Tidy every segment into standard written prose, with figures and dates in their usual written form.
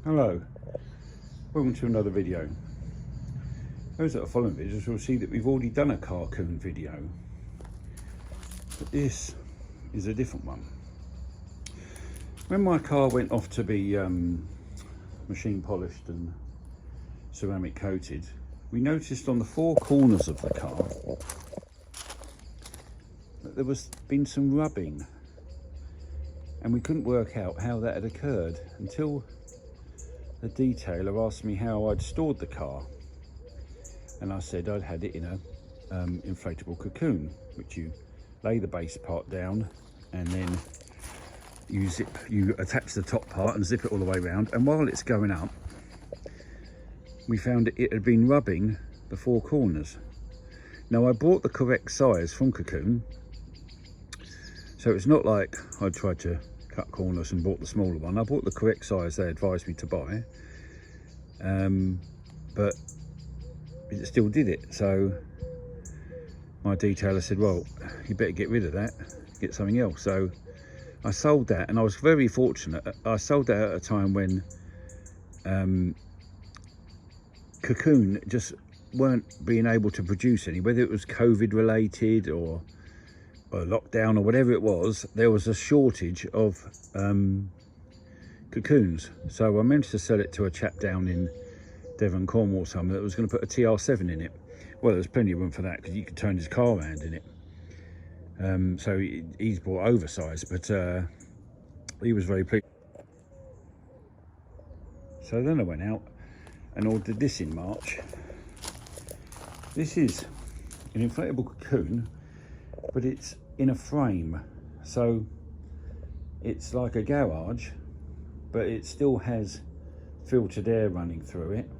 Hello, welcome to another video. Those that are following videos will see that we've already done a Carcoon video, but this is a different one. When my car went off to be machine polished and ceramic coated, we noticed on the four corners of the car that there was been some rubbing, and we couldn't work out how that had occurred until the detailer asked me how I'd stored the car, and I said I'd had it in a inflatable cocoon, which you lay the base part down and then you attach the top part and zip it all the way around, and while it's going up we found it had been rubbing the four corners. Now I bought the correct size from Carcoon, so it's not like I tried to cut corners and bought the smaller one. I bought the correct size they advised me to buy, but it still did it. So my detailer said, well, you better get rid of that, get something else. So I sold that, and I was very fortunate. I sold that at a time when Carcoon just weren't being able to produce any, whether it was COVID related or lockdown or whatever it was. There was a shortage of cocoons, so I managed to sell it to a chap down in Devon, Cornwall, somewhere, that was going to put a TR7 in it. Well, there's plenty of room for that because you could turn his car around in it. So he's bought oversized, but he was very pleased. So then I went out and ordered this in March. This is an inflatable cocoon, but it's in a frame, so it's like a garage, but it still has filtered air running through it.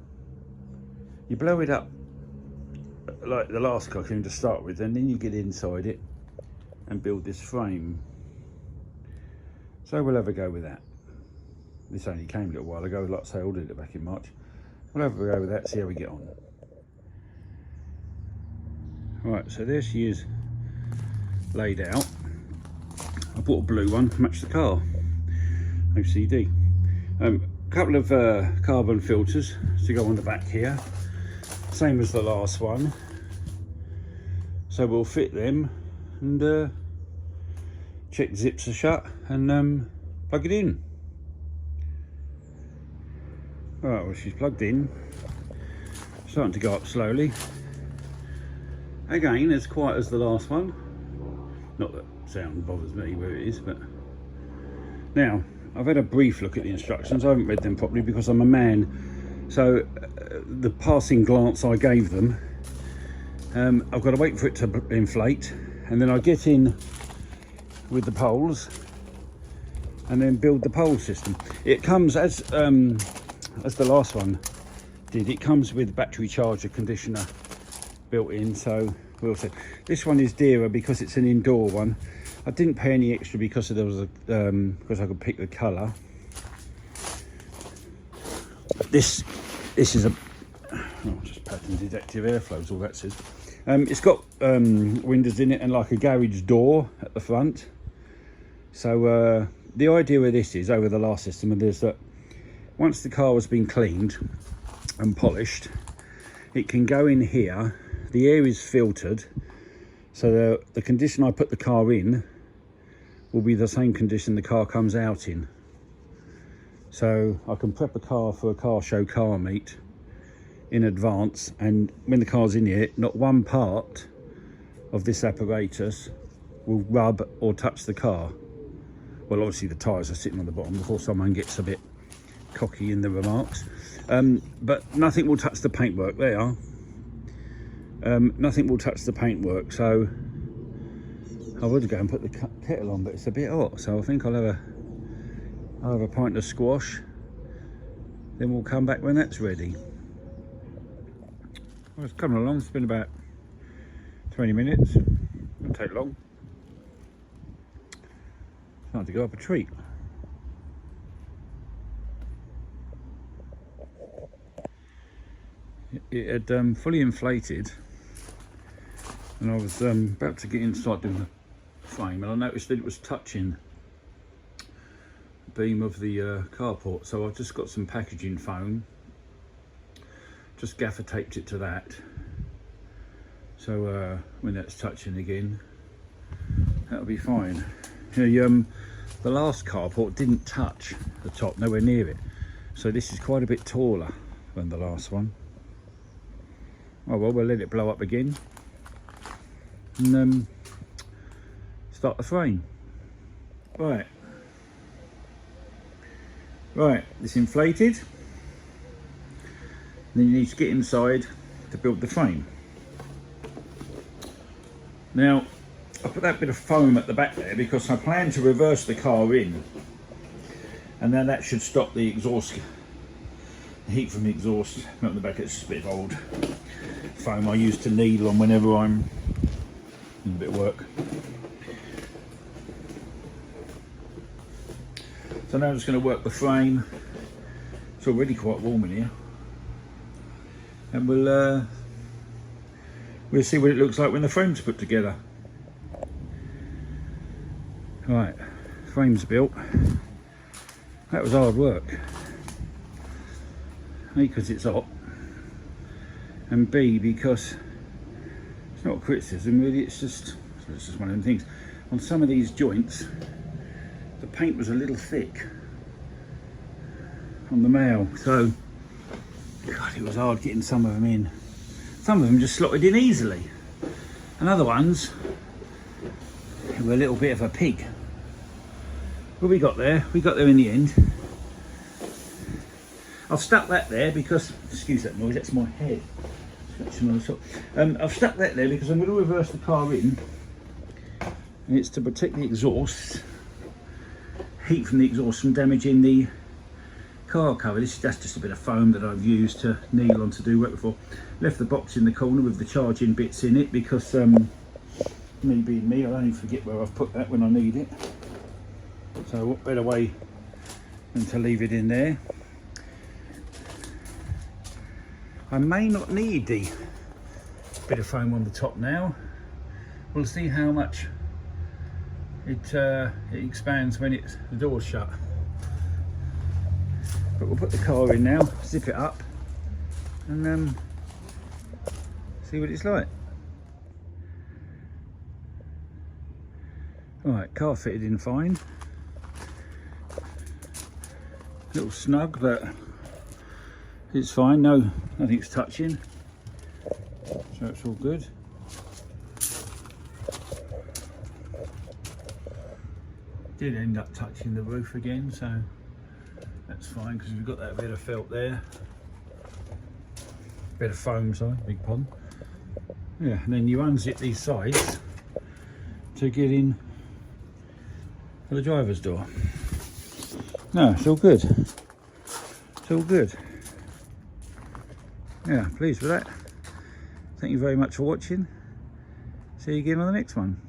You blow it up like the last Carcoon to start with, and then you get inside it and build this frame. So we'll have a go with that. This only came a little while ago, like I say, I ordered it back in March. We'll have a go with that, see how we get on. Right, so there she is laid out. I bought a blue one to match the car, OCD. A couple of carbon filters to go on the back here, same as the last one, so we'll fit them and check zips are shut and plug it in. Right, well, she's plugged in, starting to go up slowly. Again, as quiet as the last one. Not that sound bothers me where it is, but now I've had a brief look at the instructions. I haven't read them properly because I'm a man, so the passing glance I gave them, I've got to wait for it to inflate, and then I get in with the poles and then build the pole system. It comes as the last one did. It comes with battery charger conditioner built in, so we'll see. This one is dearer because it's an indoor one. I didn't pay any extra because there was a because I could pick the colour. This is a just pattern detective airflows, all that says. It's got windows in it and like a garage door at the front. So the idea with this is, over the last system, is that once the car has been cleaned and polished, it can go in here. The air is filtered, so the condition I put the car in will be the same condition the car comes out in. So I can prep a car for a car show car meet in advance, and when the car's in here, not one part of this apparatus will rub or touch the car. Well, obviously the tyres are sitting on the bottom before someone gets a bit cocky in the remarks, but nothing will touch the paintwork. They are. Nothing will touch the paintwork, so I would go and put the kettle on, but it's a bit hot, so I think I'll have a pint of squash, then we'll come back when that's ready. Well, it's coming along. It's been about 20 minutes. Won't take long. It's time to go up a treat. It had fully inflated, and I was about to get in, start doing the frame, and I noticed that it was touching beam of the carport. So I've just got some packaging foam, just gaffer taped it to that, so when that's touching again, that'll be fine. The last carport didn't touch the top, nowhere near it, so this is quite a bit taller than the last one. Oh well, we'll let it blow up again and start the frame. Right, it's inflated. Then you need to get inside to build the frame. Now, I put that bit of foam at the back there because I plan to reverse the car in, and then that should stop the exhaust, the heat from the exhaust. Not in the back, it's a bit of old foam I use to needle on whenever I'm doing a bit of work. So now I'm just going to work the frame. It's already quite warm in here, and we'll see what it looks like when the frame's put together. Right, frame's built. That was hard work. A, because it's hot, and B, because it's not criticism really, it's just one of them things. On some of these joints, the paint was a little thick on the mail, so God, it was hard getting some of them in. Some of them just slotted in easily, and other ones were a little bit of a pig. But we got there in the end. I've stuck that there because, excuse that noise, that's my head scratching on the top. I've stuck that there because I'm going to reverse the car in, and it's to protect the exhaust, heat from the exhaust from damaging the car cover. That's just a bit of foam that I've used to needle on to do work before. Left the box in the corner with the charging bits in it because me being me, I'll only forget where I've put that when I need it. So what better way than to leave it in there. I may not need the bit of foam on the top now. We'll see how much it expands when the door's shut. But we'll put the car in now, zip it up, and see what it's like. Right, car fitted in fine. A little snug, but it's fine. No, nothing's touching, so it's all good. Did end up touching the roof again, so that's fine because we've got that bit of felt there, bit of foam, sorry, big pardon. Yeah, and then you unzip these sides to get in for the driver's door. No, it's all good. It's all good. Yeah, pleased with that. Thank you very much for watching. See you again on the next one.